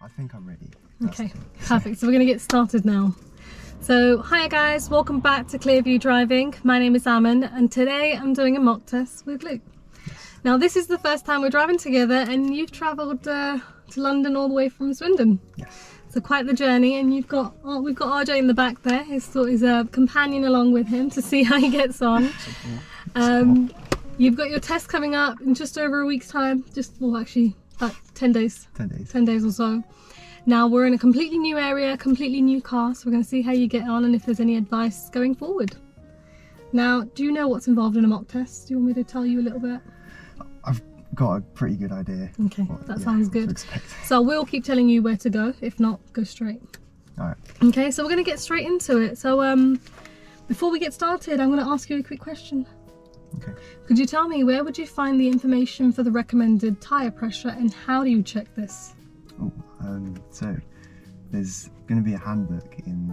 I think I'm ready. Okay, perfect. So we're going to get started now. So, hi guys, welcome back to Clearview Driving. My name is Ammon and today I'm doing a mock test with Luke. Now this is the first time we're driving together and you've travelled to London all the way from Swindon. Yes. So quite the journey, and we've got RJ in the back there. He's a companion along with him to see how he gets on. You've got your test coming up in just over a week's time. Well actually about 10 days. 10 days. 10 days or so. Now we're in a completely new area, completely new car, so we're going to see how you get on and if there's any advice going forward. Now, do you know what's involved in a mock test? Do you want me to tell you a little bit? I've got a pretty good idea. Okay, that sounds good. So I will keep telling you where to go. If not, go straight. Alright. Okay, so we're going to get straight into it. So before we get started, I'm going to ask you a quick question. Okay. Could you tell me where would you find the information for the recommended tyre pressure and how do you check this? Oh, so there's going to be a handbook in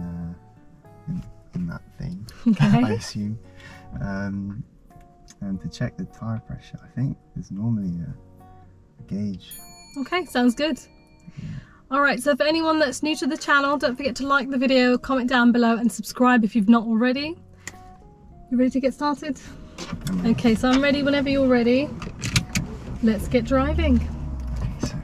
that thing, okay. I assume. And to check the tyre pressure, I think there's normally a gauge. Okay, sounds good. Yeah. Alright, so for anyone that's new to the channel, don't forget to like the video, comment down below and subscribe if you've not already. You ready to get started? Okay, so I'm ready whenever you're ready. Let's get driving. Okay, so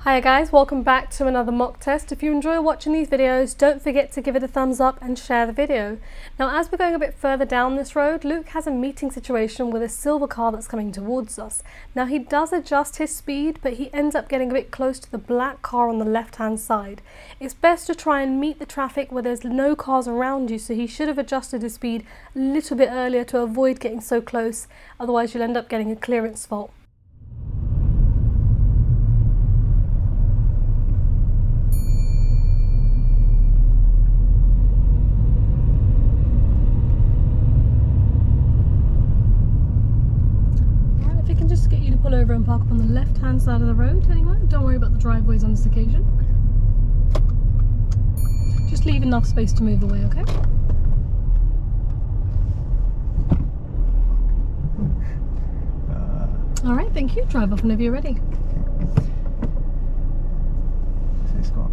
Hi guys, welcome back to another mock test. If you enjoy watching these videos, don't forget to give it a thumbs up and share the video. Now as we're going a bit further down this road, Luke has a meeting situation with a silver car that's coming towards us. Now he does adjust his speed, but he ends up getting a bit close to the black car on the left hand side. It's best to try and meet the traffic where there's no cars around you, so he should have adjusted his speed a little bit earlier to avoid getting so close, otherwise you'll end up getting a clearance fault. Pull over and park up on the left hand side of the road anyway. Don't worry about the driveways on this occasion. Okay. Just leave enough space to move away, okay? Alright, thank you. Drive off whenever you're ready. So it's got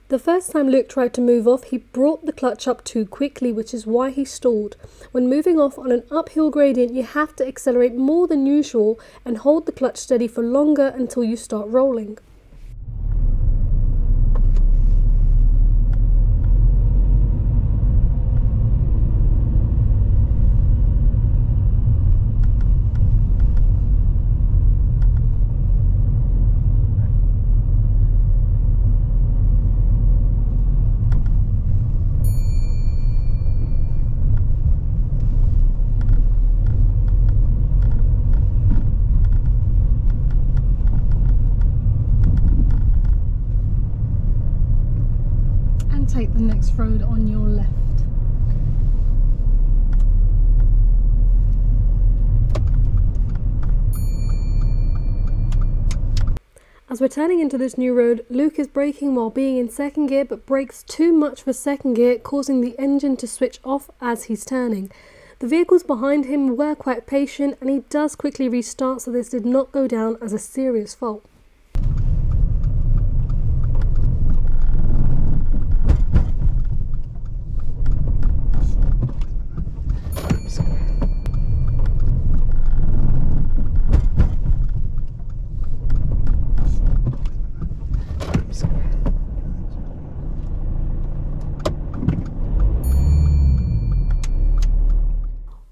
The first time Luke tried to move off, he brought the clutch up too quickly, which is why he stalled. When moving off on an uphill gradient, you have to accelerate more than usual and hold the clutch steady for longer until you start rolling. Take the next road on your left. As we're turning into this new road, Luke is braking while being in second gear but brakes too much for second gear, causing the engine to switch off as he's turning. The vehicles behind him were quite patient and he does quickly restart, so this did not go down as a serious fault.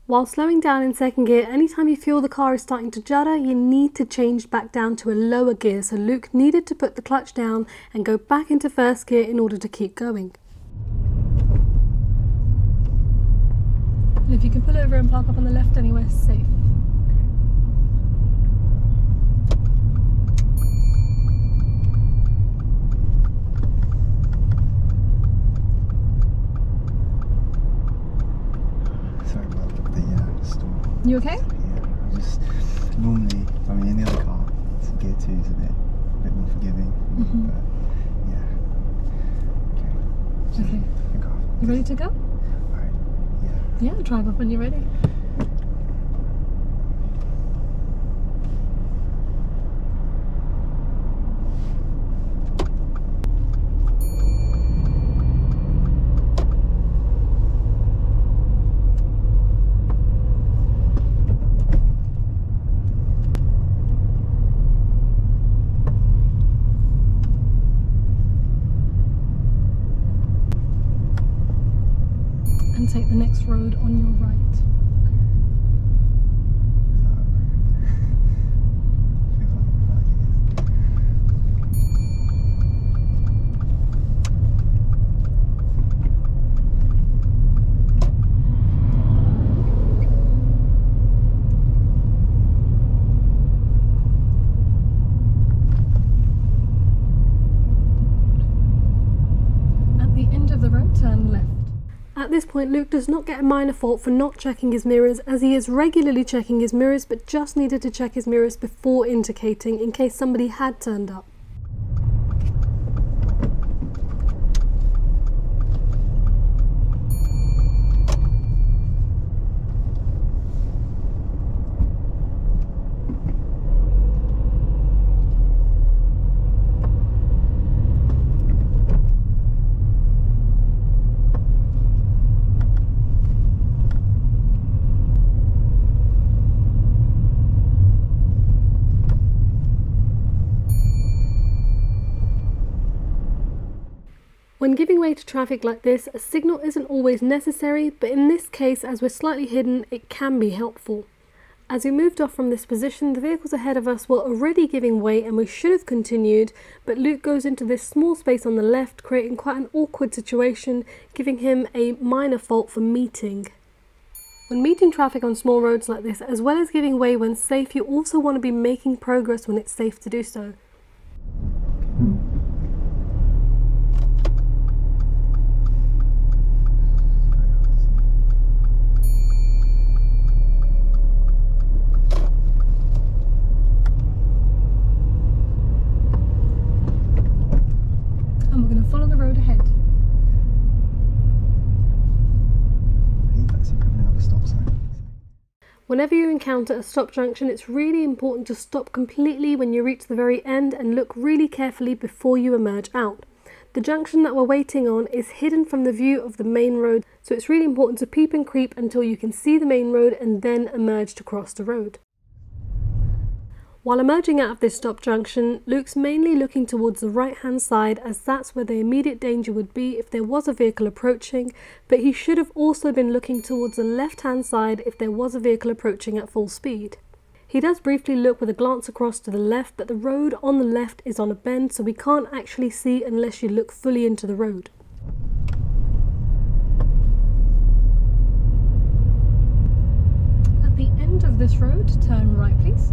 While slowing down in second gear, anytime you feel the car is starting to judder, you need to change back down to a lower gear. So Luke needed to put the clutch down and go back into first gear in order to keep going. if you can pull over and park up on the left anywhere safe. Sorry about the storm. You okay? Yeah, I just normally, I mean, in the other car, gear 2 is a bit more forgiving, but yeah. Okay. Okay. You ready to go? Alright. Yeah. Yeah, drive up when you're ready. And take the next road on your right. At the end of the road, turn left. At this point, Luke does not get a minor fault for not checking his mirrors, as he is regularly checking his mirrors, but just needed to check his mirrors before indicating in case somebody had turned up. When giving way to traffic like this, a signal isn't always necessary, but in this case, as we're slightly hidden, it can be helpful. As we moved off from this position, the vehicles ahead of us were already giving way and we should have continued, but Luke goes into this small space on the left, creating quite an awkward situation, giving him a minor fault for meeting. When meeting traffic on small roads like this, as well as giving way when safe, you also want to be making progress when it's safe to do so. And we're going to follow the road ahead. Whenever you encounter a stop junction, it's really important to stop completely when you reach the very end and look really carefully before you emerge out. The junction that we're waiting on is hidden from the view of the main road, so it's really important to peep and creep until you can see the main road and then emerge to cross the road. While emerging out of this stop junction, Luke's mainly looking towards the right hand side, as that's where the immediate danger would be if there was a vehicle approaching, but he should have also been looking towards the left hand side if there was a vehicle approaching at full speed. He does briefly look with a glance across to the left, but the road on the left is on a bend, so we can't actually see unless you look fully into the road. At the end of this road, turn right please.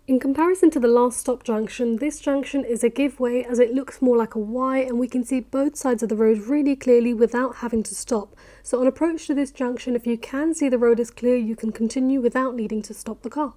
In comparison to the last stop junction, this junction is a giveaway as it looks more like a Y and we can see both sides of the road really clearly without having to stop. So on approach to this junction, if you can see the road is clear, you can continue without needing to stop the car.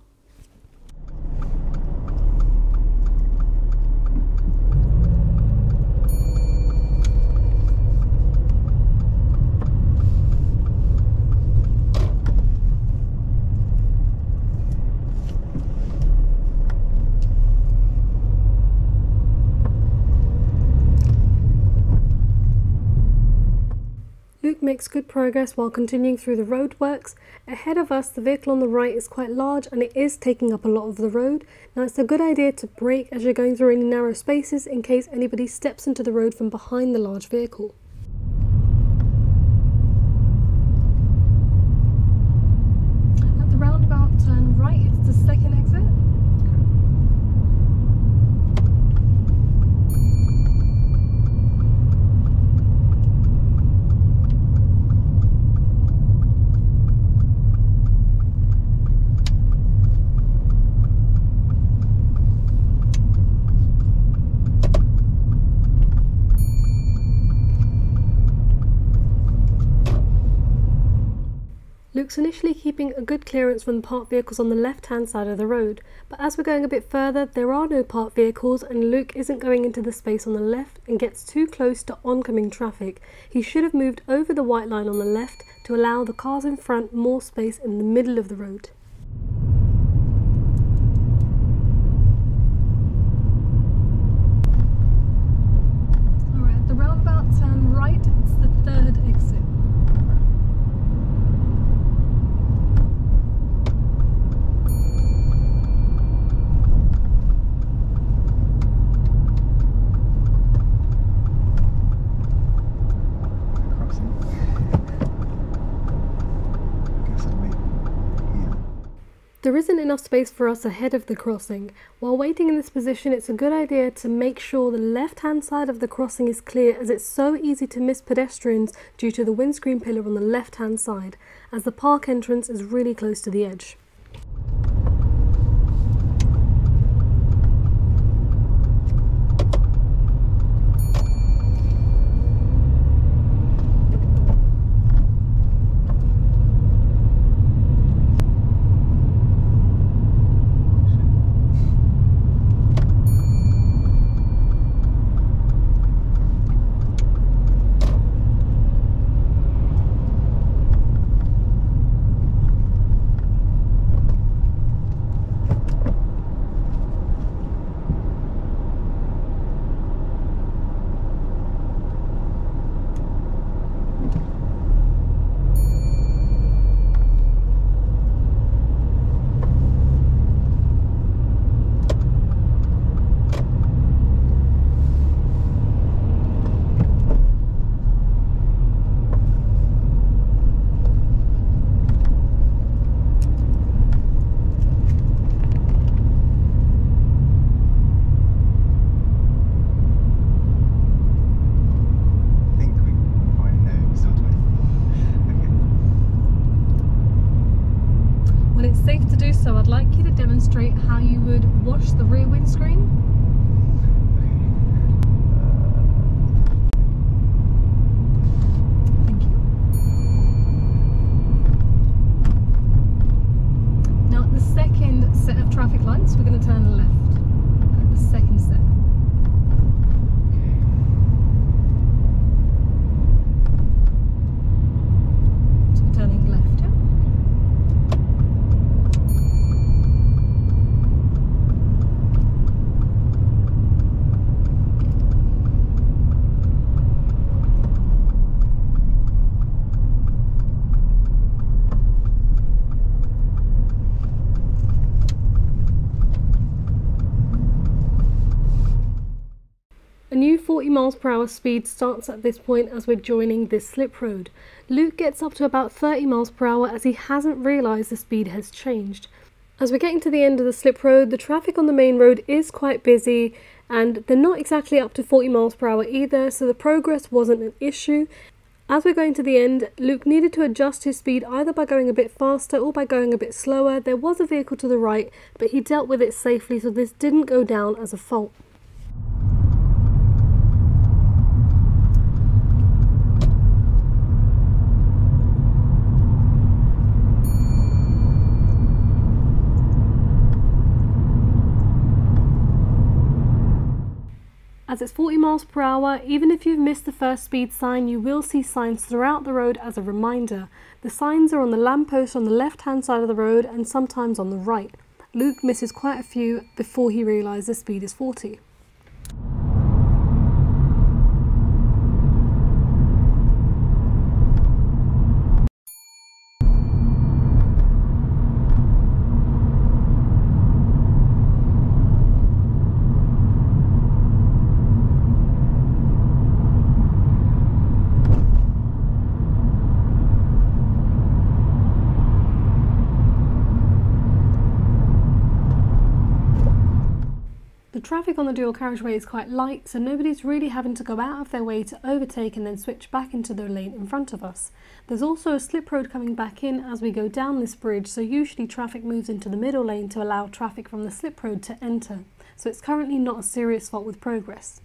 Luke makes good progress while continuing through the roadworks. Ahead of us, the vehicle on the right is quite large and it is taking up a lot of the road. Now it's a good idea to brake as you're going through any narrow spaces in case anybody steps into the road from behind the large vehicle. At the roundabout, turn right, it's the second exit. Luke's initially keeping a good clearance from the parked vehicles on the left-hand side of the road, but as we're going a bit further, there are no parked vehicles and Luke isn't going into the space on the left and gets too close to oncoming traffic. He should have moved over the white line on the left to allow the cars in front more space in the middle of the road. Alright, at the roundabout turn right, it's the third exit. There isn't enough space for us ahead of the crossing. While waiting in this position, it's a good idea to make sure the left-hand side of the crossing is clear, as it's so easy to miss pedestrians due to the windscreen pillar on the left-hand side, as the park entrance is really close to the edge. So I'd like you to demonstrate how you would wash the rear windscreen. Thank you. Now at the second set of traffic lights, we're going to turn left. At the second set. So we're turning left, yeah? A new 40 miles per hour speed starts at this point as we're joining this slip road. Luke gets up to about 30 miles per hour as he hasn't realised the speed has changed. As we're getting to the end of the slip road, the traffic on the main road is quite busy and they're not exactly up to 40 miles per hour either, so the progress wasn't an issue. As we're going to the end, Luke needed to adjust his speed either by going a bit faster or by going a bit slower. There was a vehicle to the right, but he dealt with it safely, so this didn't go down as a fault. As it's 40 miles per hour, even if you've missed the first speed sign, you will see signs throughout the road as a reminder. The signs are on the lamppost on the left-hand side of the road and sometimes on the right. Luke misses quite a few before he realises the speed is 40. The traffic on the dual carriageway is quite light, so nobody's really having to go out of their way to overtake and then switch back into the lane in front of us. There's also a slip road coming back in as we go down this bridge, so usually traffic moves into the middle lane to allow traffic from the slip road to enter. So it's currently not a serious fault with progress.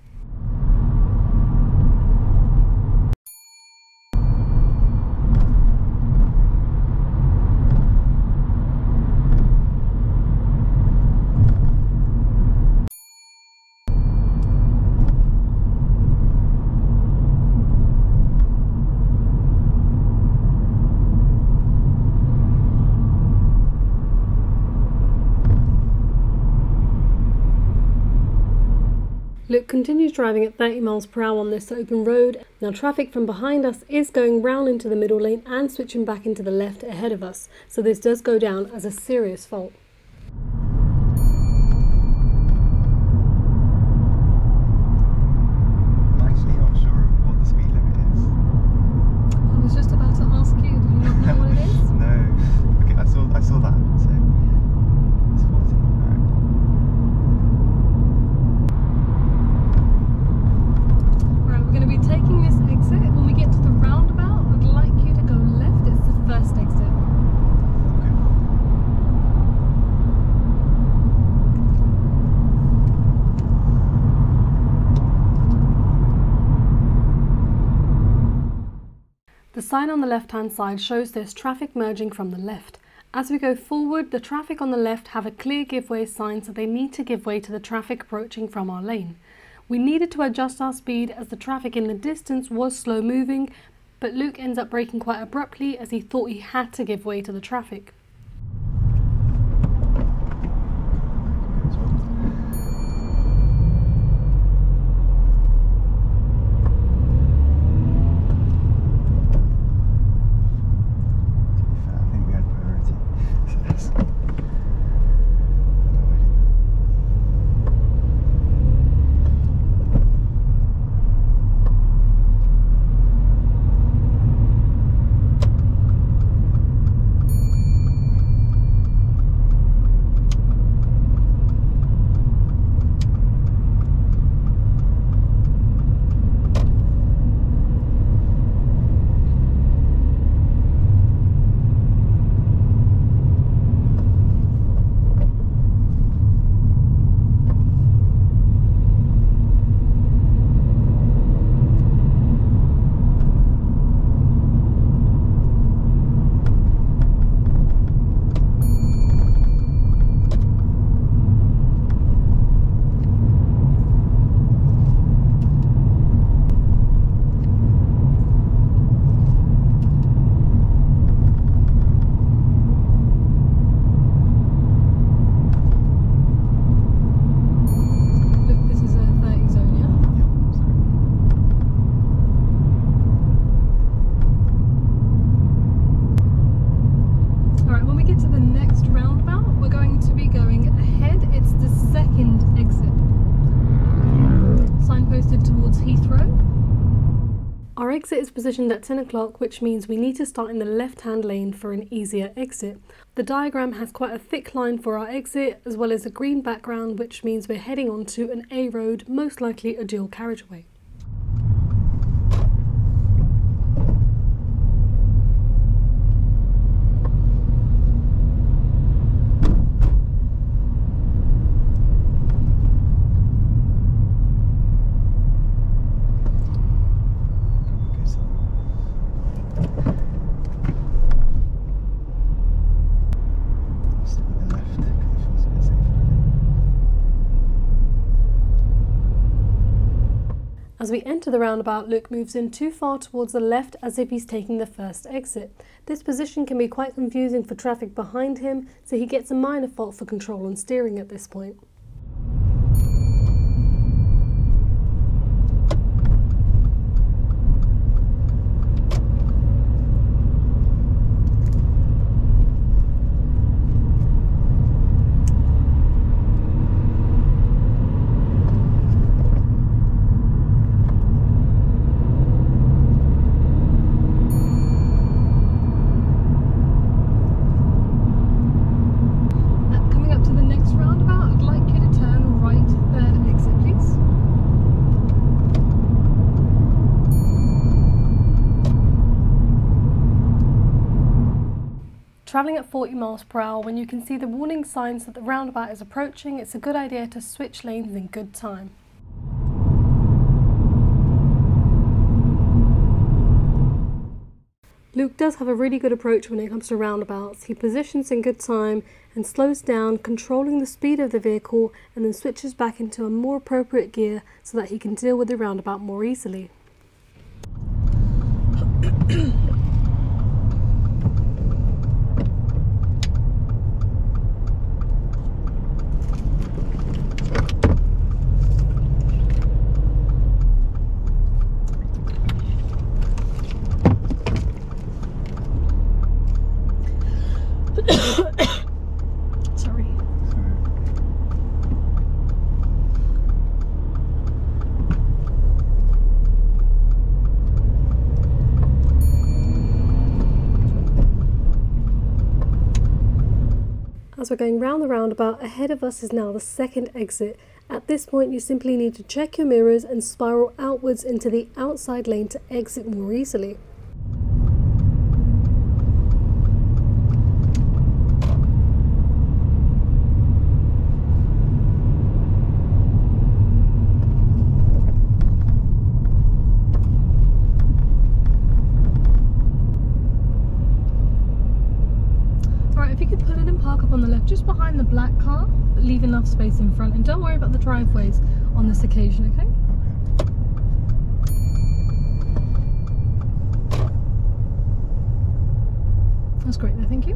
Luke continues driving at 30 miles per hour on this open road. Now traffic from behind us is going round into the middle lane and switching back into the left ahead of us, so this does go down as a serious fault. I'm actually not sure what the speed limit is. I was just about to ask you, do you not know what it is? No. Okay, I saw that, so it's 40, alright. Right, we're going to be taking this exit. When we get to the roundabout, I'd like you to go left. It's the first exit. Okay. The sign on the left-hand side shows there's traffic merging from the left. As we go forward, the traffic on the left have a clear give way sign, so they need to give way to the traffic approaching from our lane. We needed to adjust our speed as the traffic in the distance was slow moving, but Luke ends up braking quite abruptly as he thought he had to give way to the traffic. Our exit is positioned at 10 o'clock, which means we need to start in the left-hand lane for an easier exit. The diagram has quite a thick line for our exit, as well as a green background, which means we're heading onto an A road, most likely a dual carriageway. As we enter the roundabout, Luke moves in too far towards the left as if he's taking the first exit. This position can be quite confusing for traffic behind him, so he gets a minor fault for control and steering at this point. Travelling at 40 miles per hour, when you can see the warning signs that the roundabout is approaching, it's a good idea to switch lanes in good time. Luke does have a really good approach when it comes to roundabouts. He positions in good time and slows down, controlling the speed of the vehicle, and then switches back into a more appropriate gear so that he can deal with the roundabout more easily. As we're going round the roundabout, ahead of us is now the second exit. At this point you simply need to check your mirrors and spiral outwards into the outside lane to exit more easily. If you could pull in and park up on the left just behind the black car, but leave enough space in front, and don't worry about the driveways on this occasion, okay? That's great there, thank you.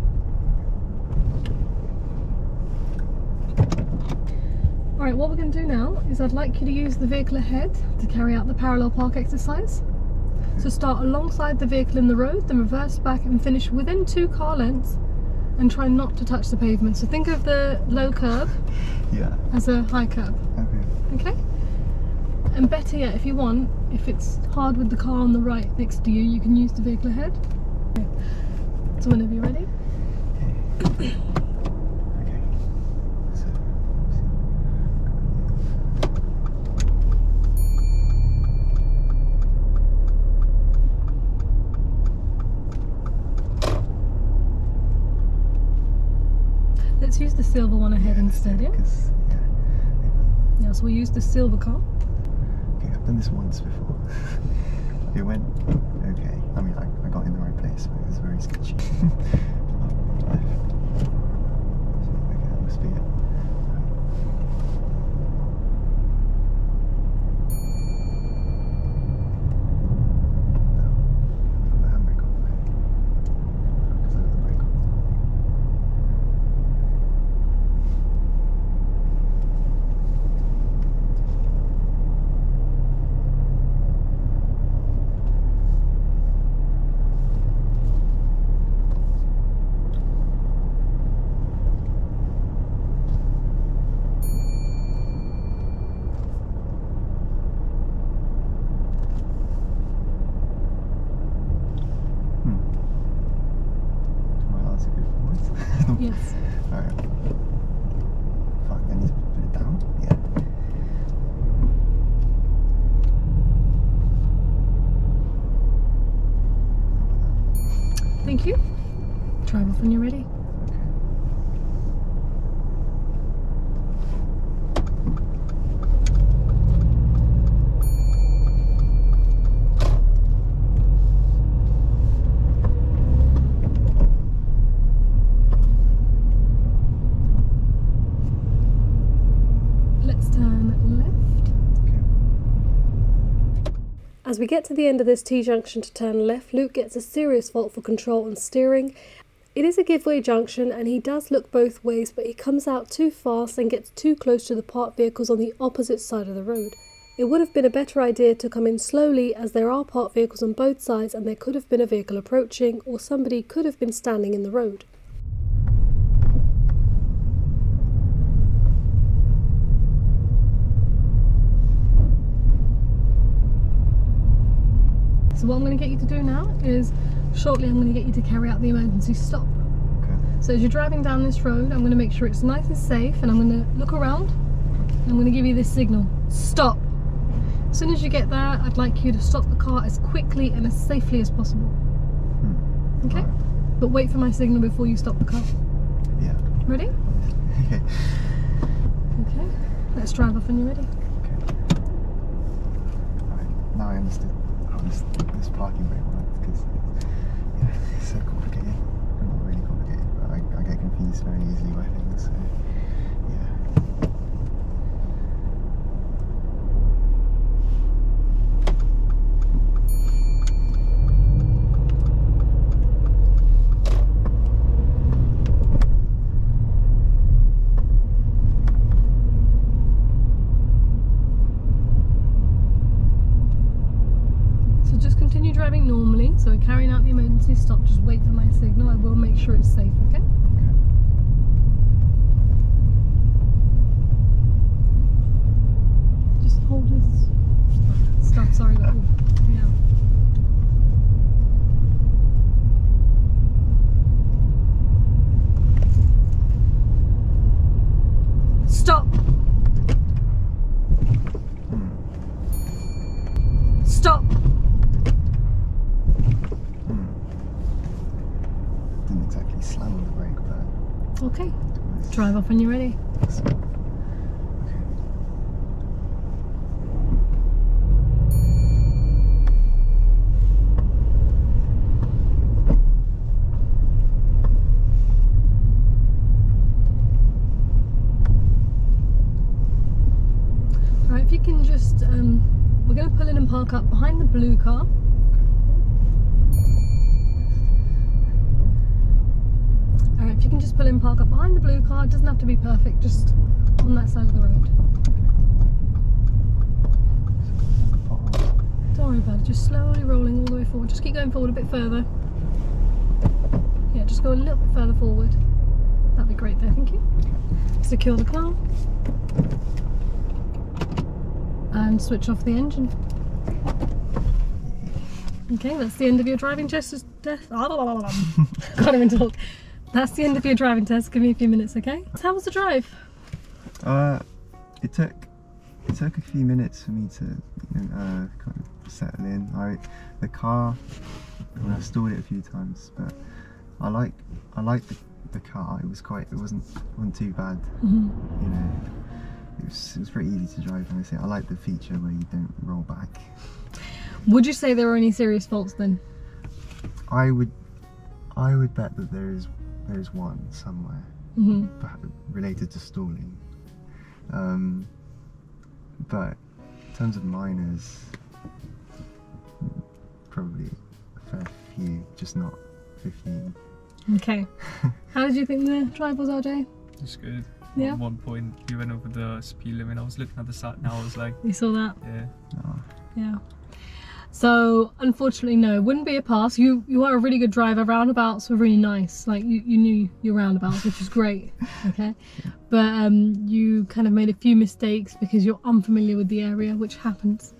Alright, what we're going to do now is I'd like you to use the vehicle ahead to carry out the parallel park exercise. So start alongside the vehicle in the road, then reverse back and finish within 2 car lengths. And try not to touch the pavement. So think of the low curb as a high curb. Okay? And better yet, if you want, if it's hard with the car on the right next to you, you can use the vehicle ahead. Okay. So whenever you're ready. Okay. Let's use the silver one ahead instead, yeah? Yeah, so we'll use the silver car. Okay, I've done this once before. It went okay. I mean, I got in the right place, but it was very sketchy. Left. Okay, that must be it. The handbrake on there. Because I got the brake on. Yes. Alright. Fuck, I need to put it down? Yeah. Thank you. Drive off when you're ready. As we get to the end of this T-junction to turn left, Luke gets a serious fault for control and steering. It is a giveaway junction and he does look both ways, but he comes out too fast and gets too close to the parked vehicles on the opposite side of the road. It would have been a better idea to come in slowly, as there are parked vehicles on both sides and there could have been a vehicle approaching, or somebody could have been standing in the road. So what I'm going to get you to do now is, shortly I'm going to get you to carry out the emergency stop. Okay. So as you're driving down this road, I'm going to make sure it's nice and safe, and I'm going to look around and I'm going to give you this signal: stop. As soon as you get there, I'd like you to stop the car as quickly and as safely as possible. Okay? Right. But wait for my signal before you stop the car. Yeah. Ready? Okay. Okay. Let's drive off when you're ready. Okay. Alright, now I understood how this parking brake works, because it's so complicated. Not really complicated, but I get confused very easily by things, so yeah. Continue driving normally, so we're carrying out the emergency stop. Just wait for my signal. I will make sure it's safe, okay? Just hold this. Stop, sorry about that. Yeah. drive off when you're ready. Alright, if you can just, we're going to pull in and park up behind the blue car. Alright, if you can just pull in and park up behind the blue car, it doesn't have to be perfect, just on that side of the road. Don't worry about it, just slowly rolling all the way forward. Just keep going forward a bit further. Yeah, just go a little bit further forward. That'd be great there, thank you. Secure the car. And switch off the engine. Okay, that's the end of your driving test. Can't even talk. That's the end of your driving test. Give me a few minutes, okay? So how was the drive? It took a few minutes for me to kind of settle in. The car, I stalled it a few times, but I like the car. It wasn't too bad. Mm-hmm. You know, it was pretty easy to drive. Honestly, I like the feature where you don't roll back. Would you say there were any serious faults then? I would bet that there is one somewhere, Mm-hmm. related to stalling. But in terms of minors, probably a fair few, just not 15. Okay. How did you think the drive was, RJ? It's good. Yeah. At one point, you went over the speed limit. I was looking at the sat now. I was like, You saw that? yeah. Oh. Yeah. So unfortunately, no, it wouldn't be a pass. You are a really good driver. Roundabouts were really nice. Like you knew your roundabouts, which is great. Okay. But you kind of made a few mistakes because you're unfamiliar with the area, which happens.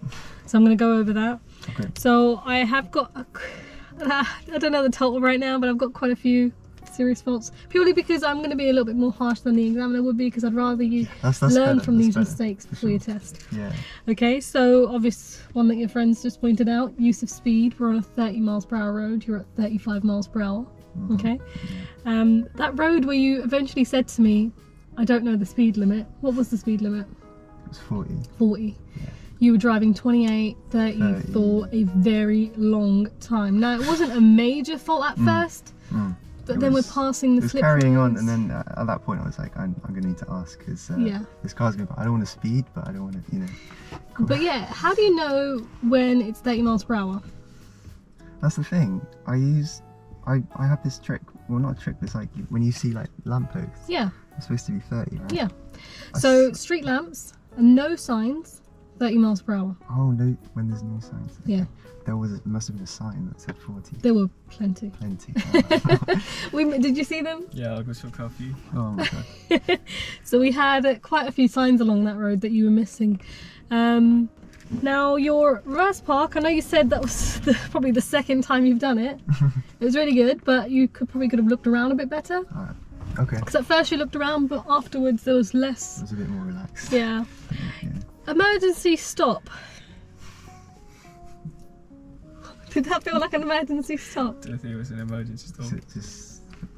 So I'm going to go over that. Okay. So I have got, I don't know the total right now, but I've got quite a few serious faults. Purely because I'm going to be a little bit more harsh than the examiner would be, because I'd rather you learn from these mistakes before your test. Yeah. Okay, so obvious one that your friends just pointed out, use of speed. We're on a 30 miles per hour road, you're at 35 miles per hour. Mm-hmm. Okay. That road where you eventually said to me, I don't know the speed limit. What was the speed limit? It was 40. 40. Yeah. You were driving 28, 30 for a very long time. Now, it wasn't a major fault at first, but then we're passing the slip carrying lines. on, and then at that point I was like, I'm going to need to ask, because Yeah. this car's going to, I don't want to speed, but I don't want to, you know. But yeah, how do you know when it's 30 miles per hour? That's the thing. I have this trick, well not a trick, but it's like when you see like lampposts, Yeah. it's supposed to be 30, right? Yeah. So street lamps and no signs, 30 miles per hour. Oh no, when there's no signs. Okay. Yeah. There must have been a sign that said 40. There were plenty. Plenty. Did you see them? Yeah, I'll go to a coffee. Oh my god. So we had quite a few signs along that road that you were missing. Now your reverse park, I know you said that was probably the second time you've done it. It was really good, but you probably could have looked around a bit better. Okay. Because at first you looked around, but afterwards there was less. It was a bit more relaxed. Yeah. Yeah. Emergency stop. Did that feel like an emergency stop? I think it was an emergency stop. It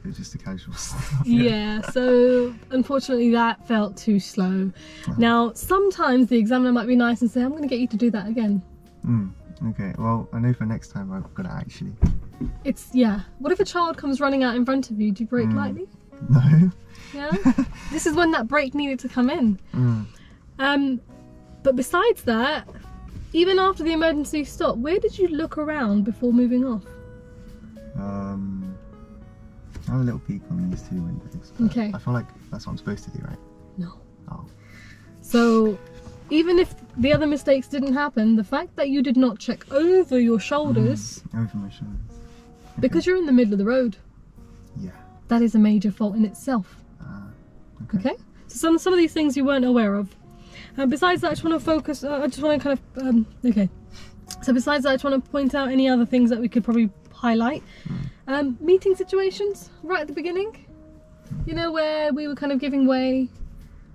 was just a casual stop. Yeah, so unfortunately that felt too slow. Now, sometimes the examiner might be nice and say, I'm going to get you to do that again. Okay, well, I know for next time I've got to actually. Yeah. What if a child comes running out in front of you? Do you brake lightly? No. Yeah? This is when that brake needed to come in. But besides that, even after the emergency stop, where did you look around before moving off? I have a little peek on these two windows. Okay. I feel like that's what I'm supposed to do, right? No. Oh. So, even if the other mistakes didn't happen, the fact that you did not check over your shoulders, Over my shoulders. Okay. because you're in the middle of the road, Yeah. that is a major fault in itself. Okay. Okay? So some of these things you weren't aware of. Besides that, I just want to focus, I just want to kind of, okay. So besides that, I just want to point out any other things that we could probably highlight. Meeting situations, right at the beginning. You know, where we were kind of giving way,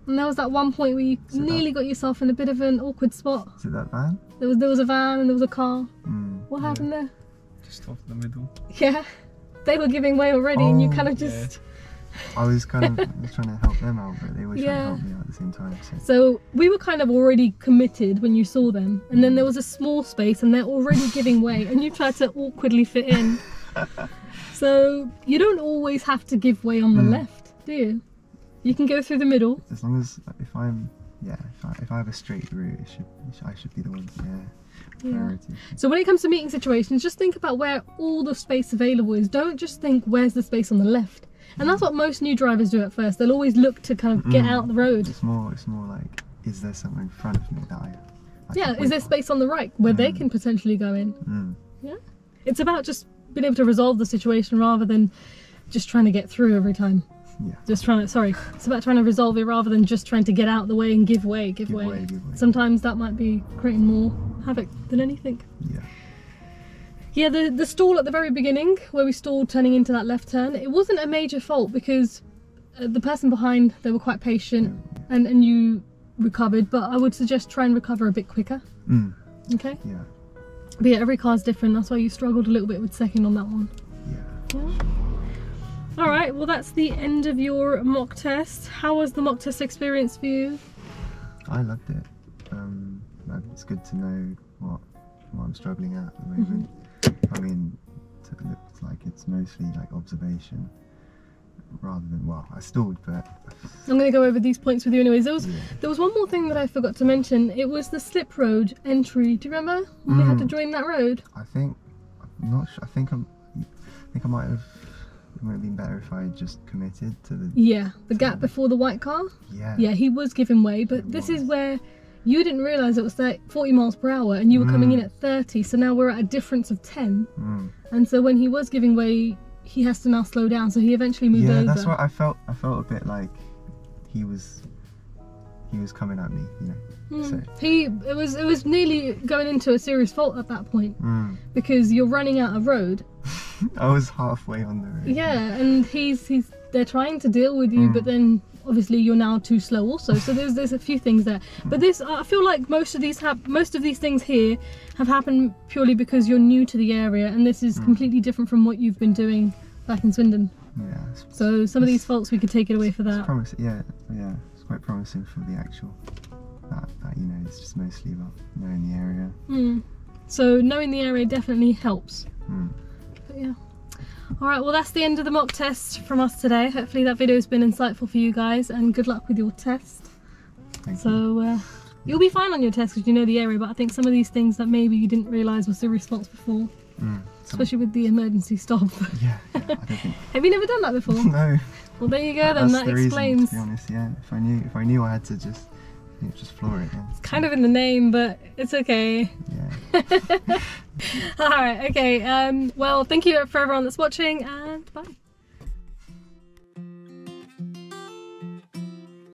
and there was that one point where you nearly got yourself in a bit of an awkward spot. Is it that van? There was a van and there was a car. What happened there? Just off the middle. Yeah, they were giving way already, and you kind of just... I was trying to help them out, but they were trying to Yeah. help me out at the same time. So we were kind of already committed when you saw them, and then there was a small space and they're already giving way and you tried to awkwardly fit in. So you don't always have to give way on the left, do you? You can go through the middle. As long as if I have a straight route, I should be the one. Priority. So when it comes to meeting situations, just think about where all the space available is. Don't just think where's the space on the left. And that's what most new drivers do at first. They'll always look to kind of get out the road. It's more like, is there something in front of me that I Yeah, can is there wait space on the right where they can potentially go in? on? Yeah. It's about just being able to resolve the situation rather than just trying to get through every time. Yeah. It's about trying to resolve it rather than just trying to get out the way and give way. Sometimes that might be creating more havoc than anything. Yeah. Yeah, the stall at the very beginning, where we stalled turning into that left turn, it wasn't a major fault because the person behind, they were quite patient and you recovered, but I would suggest try and recover a bit quicker. Okay? Yeah. But yeah, every car's different, that's why you struggled a little bit with second on that one. Yeah. Alright, well that's the end of your mock test. How was the mock test experience for you? I loved it. It's good to know what I'm struggling at the moment. I mean, it looks like it's mostly like observation rather than, well, I stalled, but I'm going to go over these points with you anyways. There was one more thing that I forgot to mention. It was the slip road entry. Do you remember when we had to join that road? I'm not sure. I think I might have. It would have been better if I had just committed to the gap before the white car. Yeah, he was giving way, but this is where you didn't realise it was 40 miles per hour and you were coming in at 30, so now we're at a difference of 10. And so when he was giving way, he has to now slow down, so he eventually moved over. Yeah, that's what I felt. I felt a bit like he was coming at me, you know. So. It was nearly going into a serious fault at that point because you're running out of road. I was halfway on the road. Yeah, and they're trying to deal with you, but then obviously you're now too slow also. So there's a few things there. But I feel like most of these things here have happened purely because you're new to the area, and this is completely different from what you've been doing back in Swindon. Yeah. So some of these faults we could take it away for that. It's promising. Yeah. It's quite promising for the actual. That you know, it's just mostly about knowing the area. So knowing the area definitely helps. But yeah. Alright, well that's the end of the mock test from us today. Hopefully that video has been insightful for you guys, and good luck with your test. Thank you. You'll be fine on your test because you know the area, but I think some of these things that maybe you didn't realise was the response before. Especially with the emergency stop. Yeah, I don't think. Have you never done that before? No. Well there you go then, that explains. Reason, to be honest, yeah. If I knew I had to just floor it. It's kind of in the name, but it's okay. Yeah. Alright, okay. Well, thank you for everyone that's watching, and bye.